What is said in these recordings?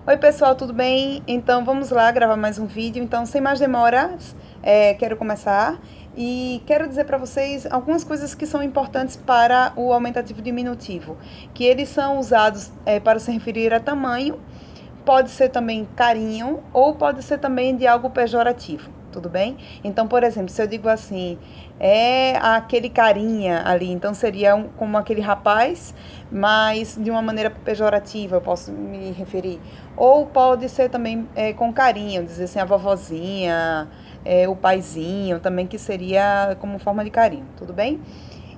Oi pessoal, tudo bem? Então vamos lá gravar mais um vídeo. Então, sem mais demoras, quero começar e quero dizer para vocês algumas coisas que são importantes para o aumentativo diminutivo, que eles são usados para se referir a tamanho, pode ser também carinho ou pode ser também de algo pejorativo, tudo bem? Então, por exemplo, se eu digo assim, é aquele carinha ali, então seria como aquele rapaz, mas de uma maneira pejorativa, eu posso me referir. Ou pode ser também com carinho, dizer assim, a vovozinha, o paizinho, também que seria como forma de carinho, tudo bem?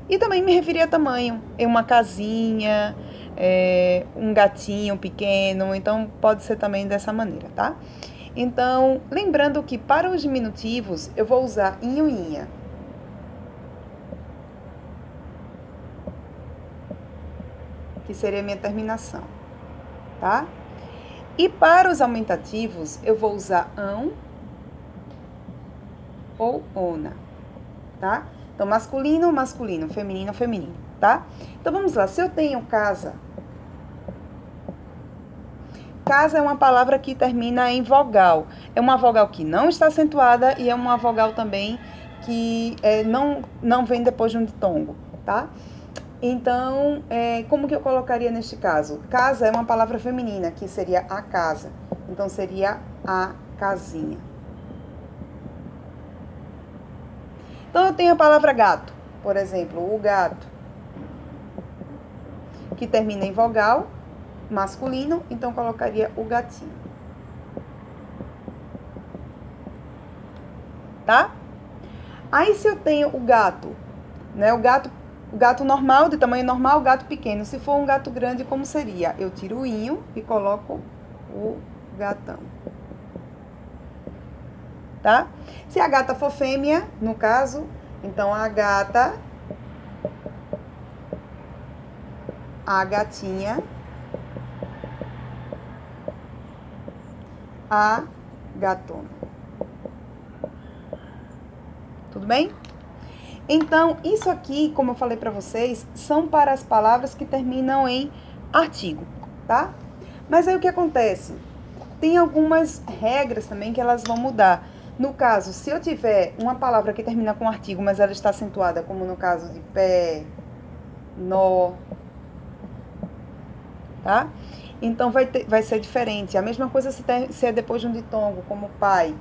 E também me referia a tamanho, em uma casinha, um gatinho pequeno, então pode ser também dessa maneira, tá? Então, lembrando que para os diminutivos eu vou usar inho e inha. Que seria a minha terminação, tá? E para os aumentativos eu vou usar ão ou ona, tá? Então, masculino, masculino, feminino, feminino, tá? Então, vamos lá. Se eu tenho casa, casa é uma palavra que termina em vogal. É uma vogal que não está acentuada e é uma vogal também que não vem depois de um ditongo, tá? Então, como que eu colocaria neste caso? Casa é uma palavra feminina, que seria a casa. Então, seria a casinha. Então, eu tenho a palavra gato, por exemplo, o gato, que termina em vogal, masculino, então colocaria o gatinho. Tá? Aí, se eu tenho o gato, né? O gato normal, de tamanho normal, o gato pequeno. Se for um gato grande, como seria? Eu tiro o inho e coloco o gatão. Tá? Se a gata for fêmea, no caso, então a gata, a gatinha, a gatona. Tudo bem? Então, isso aqui, como eu falei para vocês, são para as palavras que terminam em artigo, tá? Mas aí o que acontece? Tem algumas regras também que elas vão mudar. No caso, se eu tiver uma palavra que termina com artigo, mas ela está acentuada, como no caso de pé, nó, tá? Então vai ser diferente. A mesma coisa se é depois de um ditongo, como pai.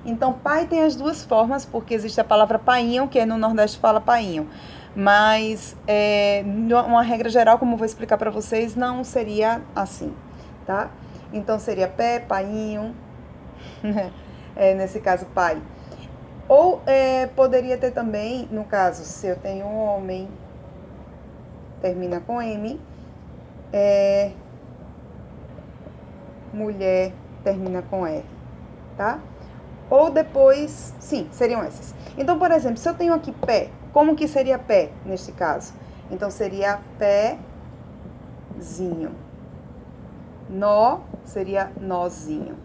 Então, pai tem as duas formas, porque existe a palavra painho, que no Nordeste fala painho. Mas, uma regra geral, como eu vou explicar para vocês, não seria assim, tá? Então, seria pé, painho, nesse caso, pai. Ou poderia ter também, no caso, se eu tenho um homem, termina com M, mulher, termina com R, tá? Ou depois, sim, seriam essas. Então, por exemplo, se eu tenho aqui pé, como que seria pé neste caso? Então, seria pézinho. Nó seria nozinho.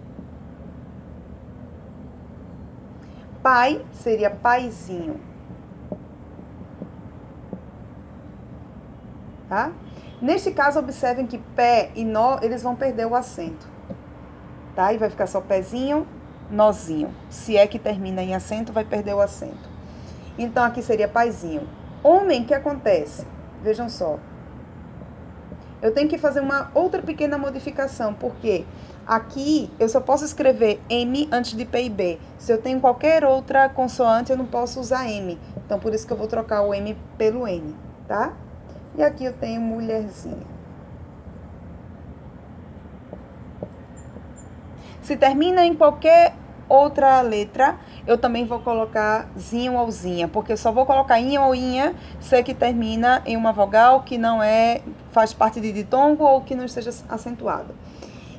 Pai seria paizinho. Tá? Neste caso, observem que pé e nó, eles vão perder o acento. Tá? E vai ficar só pezinho, nozinho. Se é que termina em acento, vai perder o acento. Então, aqui seria paizinho. Homem, o que acontece? Vejam só. Eu tenho que fazer uma outra pequena modificação, porque aqui eu só posso escrever M antes de P e B. Se eu tenho qualquer outra consoante, eu não posso usar M. Então, por isso que eu vou trocar o M pelo N, tá? E aqui eu tenho mulherzinha. Se termina em qualquer outra letra, eu também vou colocar zinho ou zinha, porque eu só vou colocar inha ou inha se é que termina em uma vogal que não faz parte de ditongo ou que não esteja acentuada.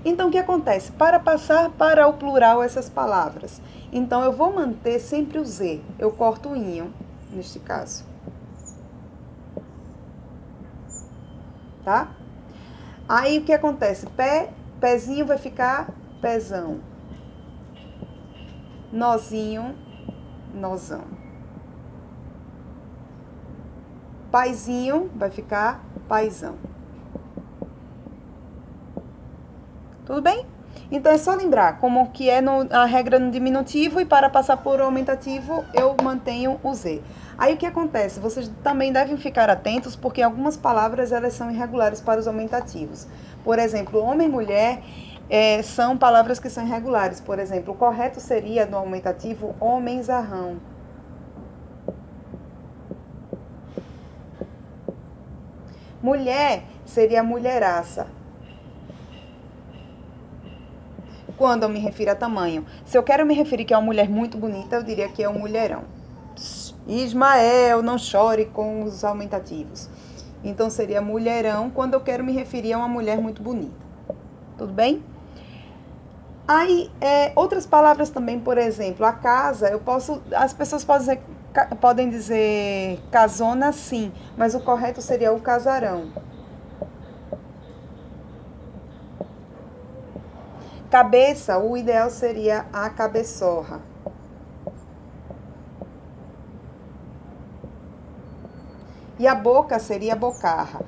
Então, o que acontece? Para passar para o plural essas palavras, então eu vou manter sempre o Z. Eu corto o inho, neste caso. Tá? Aí, o que acontece? Pezinho vai ficar pezão. Nozinho, nozão. Paizinho vai ficar paizão. Tudo bem? Então é só lembrar como que é a regra no diminutivo e para passar por aumentativo eu mantenho o Z. Aí o que acontece? Vocês também devem ficar atentos porque algumas palavras elas são irregulares para os aumentativos. Por exemplo, homem e mulher são palavras que são irregulares. Por exemplo, o correto seria no aumentativo homenzarrão. Mulher seria mulheraça. Quando eu me refiro a tamanho. Se eu quero me referir que é uma mulher muito bonita, eu diria que é um mulherão. Ismael, não chore com os aumentativos. Então seria mulherão quando eu quero me referir a uma mulher muito bonita. Tudo bem? Aí, outras palavras também, por exemplo, a casa, as pessoas podem dizer casona sim, mas o correto seria o casarão. Cabeça, o ideal seria a cabeçorra. E a boca seria a bocarra.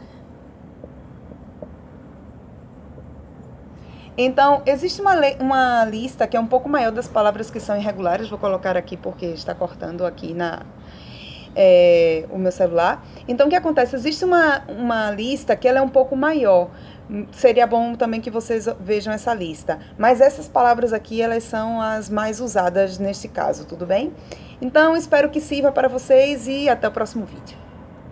Então, existe uma lista que é um pouco maior das palavras que são irregulares. Vou colocar aqui porque está cortando aqui o meu celular. Então, o que acontece? Existe uma lista que ela é um pouco maior. Seria bom também que vocês vejam essa lista. Mas essas palavras aqui, elas são as mais usadas neste caso, tudo bem? Então, espero que sirva para vocês e até o próximo vídeo.